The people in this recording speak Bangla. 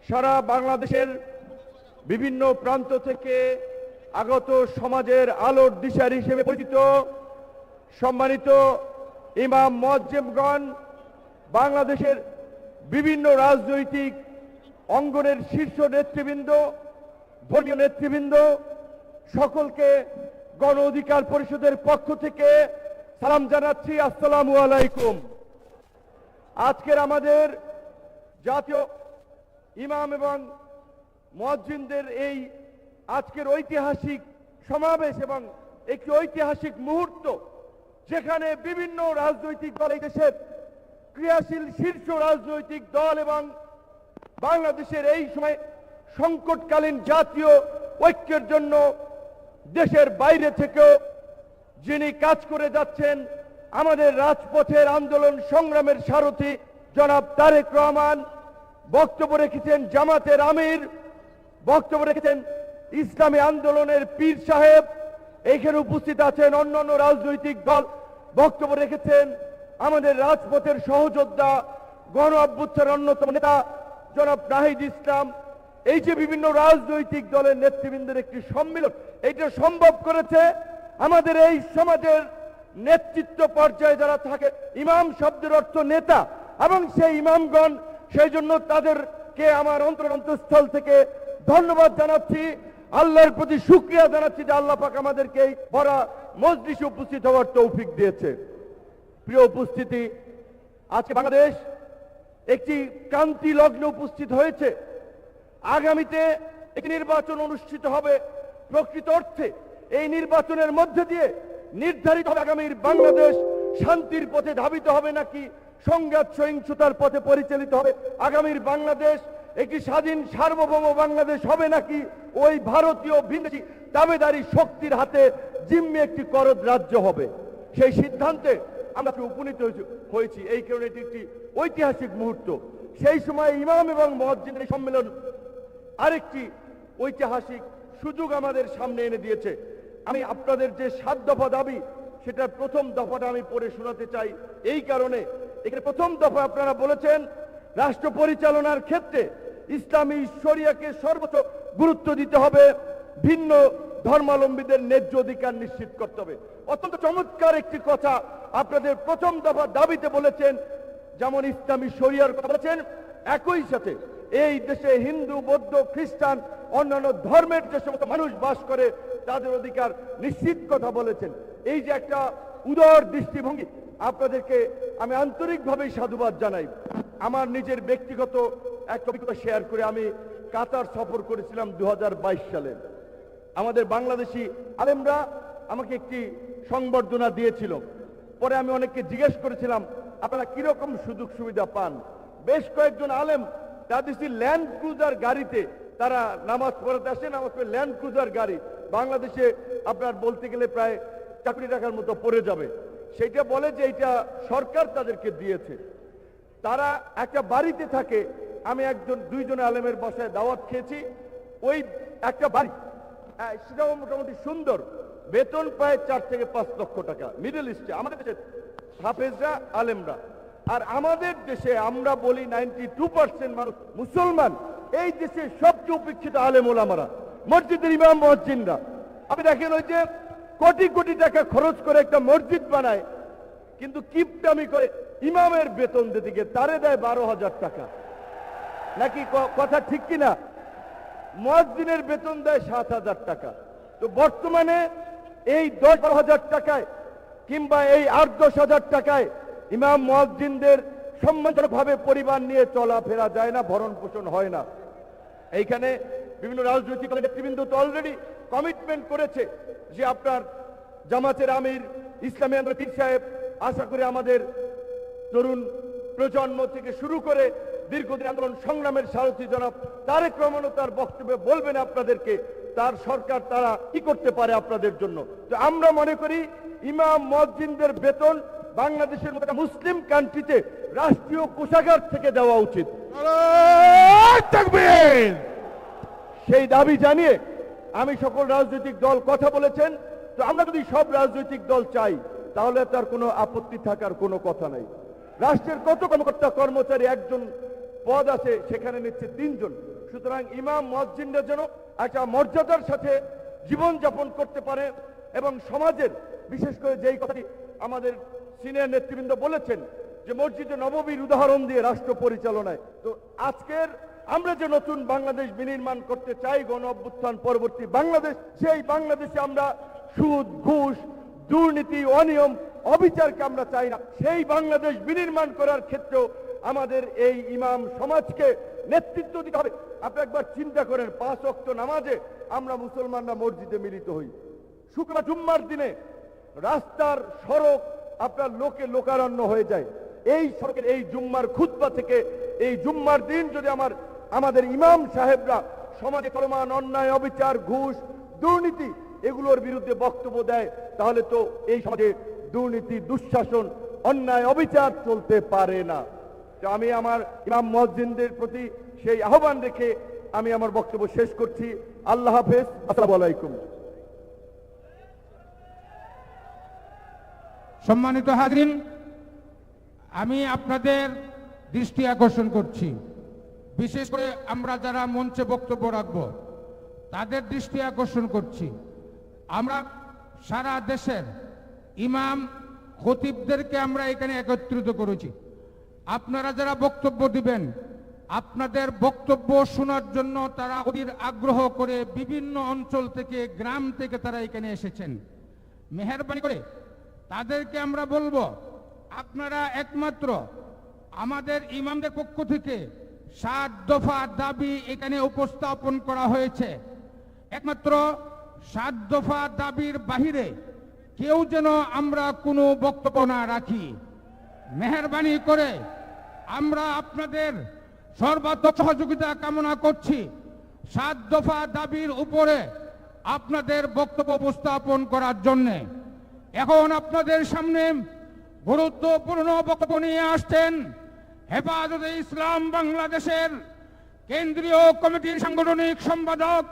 সারা বাংলাদেশের বিভিন্ন প্রান্ত থেকে আগত সমাজের আলোর দিশারি হিসেবে পরিচিত সম্মানিত ইমাম মুয়াজ্জিমগণ, বাংলাদেশের বিভিন্ন রাজনৈতিক অঙ্গনের শীর্ষ নেতৃবৃন্দ, ধর্মীয় নেতৃবৃন্দ, সকলকে গণ অধিকার পরিষদের পক্ষ থেকে সালাম জানাচ্ছি। আসসালামু আলাইকুম। আজকের আমাদের জাতীয় ইমাম এবং মুয়াজ্জিনদের এই আজকের ঐতিহাসিক সমাবেশ এবং একটি ঐতিহাসিক মুহূর্ত, যেখানে বিভিন্ন রাজনৈতিক দল, এই দেশের ক্রিয়াশীল শীর্ষ রাজনৈতিক দল এবং বাংলাদেশের এই সময় সংকটকালীন জাতীয় ঐক্যের জন্য দেশের বাইরে থেকেও যিনি কাজ করে যাচ্ছেন, আমাদের রাজপথের আন্দোলন সংগ্রামের সারথি জনাব তারেক রহমান, বক্তব্য রেখেছেন জামাতের আমির, বক্তব্য রেখেছেন ইসলামী আন্দোলনের পীর সাহেব, এইখানে উপস্থিত আছেন অন্যান্য রাজনৈতিক দল, বক্তব্য রেখেছেন আমাদের রাজপথের সহযোদ্ধা, গণ অভ্যুত্থানের অন্যতম নেতা জনাব নাহিদ ইসলাম। এই যে বিভিন্ন রাজনৈতিক দলের নেতৃবৃন্দের একটি সম্মেলন, এইটা সম্ভব করেছে আমাদের এই সমাজের নেতৃত্ব পর্যায়ে যারা থাকে। ইমাম শব্দের অর্থ নেতা, এবং সেই ইমামগণ, সেই জন্য তাদেরকে আমার অন্তঃস্থল থেকে ধন্যবাদ জানাচ্ছি, আল্লাহর প্রতি শুকরিয়া জানাচ্ছি যে আল্লাহ পাক আমাদেরকে এই বড় মজলিসে উপস্থিত হওয়ার তৌফিক দিয়েছে। প্রিয় উপস্থিতি, আজকে বাংলাদেশ একটি ক্রান্তি লগ্নে উপস্থিত হয়েছে। আগামীতে একটি নির্বাচন অনুষ্ঠিত হবে। প্রকৃত অর্থে এই নির্বাচনের মধ্যে দিয়ে নির্ধারিত হবে আগামীর বাংলাদেশ শান্তির পথে ধাবিত হবে নাকি সংঘাত সহিংসতার পথে পরিচালিত হবে। আগামীর বাংলাদেশ একটি স্বাধীন সার্বভৌম বাংলাদেশ হবে নাকি ওই ভারতীয় বিদেশি দাবেদারি শক্তির হাতে জিম্মি একটি করদ রাজ্য হবে। সেই সিদ্ধান্তে আমরা উপনীত হয়েছি। এই কারণে এটি একটি ঐতিহাসিক মুহূর্ত। সেই সময় ইমাম এবং মুয়াজ্জিনের সম্মেলন আরেকটি ঐতিহাসিক সুযোগ আমাদের সামনে এনে দিয়েছে। আমি আপনাদের যে 7 দফা দাবি, সেটার প্রথম দফাটা আমি পড়ে শোনাতে চাই। এই কারণে এখানে প্রথম দফা আপনারা বলেছেন, রাষ্ট্র পরিচালনার ক্ষেত্রে ইসলামী শরিয়াকে সর্বোচ্চ গুরুত্ব দিতে হবে, ভিন্ন ধর্মাবলম্বীদের ন্যায্য অধিকার নিশ্চিত করতে হবে। অত্যন্ত চমৎকার একটি কথা আপনাদের প্রথম দফা দাবিতে বলেছেন। যেমন ইসলামী শরিয়ার কথা বলেছেন, একই সাথে এই দেশে হিন্দু, বৌদ্ধ, খ্রিস্টান, অন্যান্য ধর্মের যে সমস্ত মানুষ বাস করে তাদের অধিকার নিশ্চিত কথা বলেছেন। এই যে একটা উদার দৃষ্টিভঙ্গি, আপনাদেরকে আমি আন্তরিকভাবেই সাধুবাদ জানাই। আমার নিজের ব্যক্তিগত এক অভিজ্ঞতা শেয়ার করে, আমি কাতার সফর করেছিলাম 2022 সালে। আমাদের বাংলাদেশি আলেমরা আমাকে একটি সংবর্ধনা দিয়েছিল। পরে আমি অনেককে জিজ্ঞেস করেছিলাম, আপনারা কিরকম সুযোগ সুবিধা পান? বেশ কয়েকজন আলেম তাদের ল্যান্ড ক্রুজার গাড়িতে তারা নামাজ পড়াতে আসেন। আমাকে ল্যান্ড ক্রুজার গাড়ি বাংলাদেশে আপনার বলতে গেলে প্রায় 4 কোটি টাকার মতো পড়ে যাবে। সেইটা বলে যে এটা সরকার তাদেরকে দিয়েছে। তারা একটা বাড়িতে থাকে। আমি দুইজন আলেমের বাসায় দাওয়াত খেয়েছি। ওই একটা বাড়ি, সেটাও মোটামুটি সুন্দর, বেতন প্রায় 4 থেকে 5 লক্ষ টাকা। মিডল ইস্টে আমাদের দেশের হাফেজরা, আলেমরা। আর আমাদের দেশে আমরা বলি 92% মানুষ মুসলমান। এই দেশে সবচেয়ে উপেক্ষিত আলেম ওলামারা, মসজিদের ইমাম মুয়াজ্জিনরা। আপনি দেখেন, ওই যে কোটি কোটি টাকা খরচ করে একটা মসজিদ বানায়, কিন্তু কিপটামি করে ইমামের বেতন দিতে গিয়ে তারে দেয় 12,000 টাকা। নাকি কথা ঠিক কিনা? মুয়াজ্জিনের বেতন দেয় 7,000 টাকা। তো বর্তমানে এই 10-12,000 টাকায় কিংবা এই 8-10,000 টাকায় ইমাম মুয়াজ্জিনদের সম্মানজনকভাবে পরিবার নিয়ে চলাফেরা যায় না, ভরণ পোষণ হয় না। এইখানে বিভিন্ন রাজনৈতিক নেতৃবৃন্দ তো অলরেডি কমিটমেন্ট করেছে যে আপনার জামাতের আমির, ইসলামী আন্দোলনের পীর সাহেব, আশা করি আমাদের তরুণ প্রজন্ম থেকে শুরু করে দীর্ঘদিন আন্দোলন সংগ্রামের সারথি জনাব তারেক রহমানও তার বক্তব্যে বলবেন আপনাদেরকে তার সরকার তারা কি করতে পারে আপনাদের জন্য। তো আমরা মনে করি ইমাম মুয়াজ্জিনদের বেতন বাংলাদেশের মতো মুসলিম কান্ট্রিতে রাষ্ট্রীয় কোষাগার থেকে দেওয়া উচিত। সেই দাবি জানিয়ে আমি সকল রাজনৈতিক দল কথা বলেছেন। তো আমরা যদি সব রাজনৈতিক দল চাই, তাহলে তার কোনো আপত্তি থাকার কোনো কথা নাই। রাষ্ট্রের কত কর্মকর্তা কর্মচারী, একজন পদ আছে সেখানে নিচ্ছে 3 জন। সুতরাং ইমাম মুয়াজ্জিনরা যেন একটা মর্যাদার সাথে জীবন যাপন করতে পারে এবং সমাজের বিশেষ করে যেই কথাটি আমাদের সিনিয়র নেতৃবৃন্দ বলেছেন যে মসজিদে নববীর উদাহরণ দিয়ে রাষ্ট্র পরিচালনায়, তো আজকের আমরা যে নতুন বাংলাদেশ বিনির্মাণ করতে চাই গণ অভ্যুত্থান পরবর্তী বাংলাদেশ, সেই বাংলাদেশে আমরা সুদ, ঘুষ, দুর্নীতি, অনিয়ম, অবিচারকে আমরা চাই না। সেই বাংলাদেশ বিনির্মাণ করার ক্ষেত্রেও আমাদের এই ইমাম সমাজকে নেতৃত্ব দিতে হবে। আপনি একবার চিন্তা করেন, 5 ওয়াক্ত নামাজে আমরা মুসলমানরা মসজিদে মিলিত হই, শুক্রবার জুম্মার দিনে রাস্তার সড়ক আপনার লোকে লোকারণ্য হয়ে যায়। এই সড়কের এই জুম্মার খুতবা থেকে এই জুম্মার দিন যদি আমাদের ইমাম সাহেবরা সমাজে চলমান অন্যায়, অবিচার, ঘুষ, দুর্নীতি এগুলোর বিরুদ্ধে বক্তব্য দেয়, তাহলে তো এই সমাজে দুর্নীতি, দুঃশাসন, অন্যায়, অবিচার চলতে পারে না। তো আমি আমার ইমাম মুয়াজ্জিনদের প্রতি সেই আহ্বান রেখে আমি আমার বক্তব্য শেষ করছি। আল্লাহ হাফেজ, আসসালামু আলাইকুম। সম্মানিত হাজরিন, আমি আপনাদের দৃষ্টি আকর্ষণ করছি, বিশেষ করে আমরা যারা মঞ্চে বক্তব্য রাখব তাদের দৃষ্টি আকর্ষণ করছি। আমরা সারা দেশের ইমাম খতিবদেরকে আমরা এখানে একত্রিত করেছি। আপনারা যারা বক্তব্য দিবেন, আপনাদের বক্তব্য শোনার জন্য তারা অধীর আগ্রহ করে বিভিন্ন অঞ্চল থেকে, গ্রাম থেকে তারা এখানে এসেছেন। মেহেরবানি করে তাদেরকে আমরা বলবো, আপনারা একমাত্র আমাদের ইমামদের পক্ষ থেকে 7 দফা দাবি এখানে উপস্থাপন করা হয়েছে। একমাত্র 7 দফা দাবির বাহিরে কেউ যেন আমরা কোনো বক্তব্য না রাখি। মেহেরবানি করে আমরা আপনাদের সর্বাত্মক সহযোগিতা কামনা করছি। 7 দফা দাবির উপরে আপনাদের বক্তব্য উপস্থাপন করার জন্যে এখন আপনাদের সামনে গুরুত্বপূর্ণ বক্তব্য নিয়ে আসছেন হেফাজতে ইসলাম বাংলাদেশের কেন্দ্রীয় কমিটির সাংগঠনিক সম্পাদক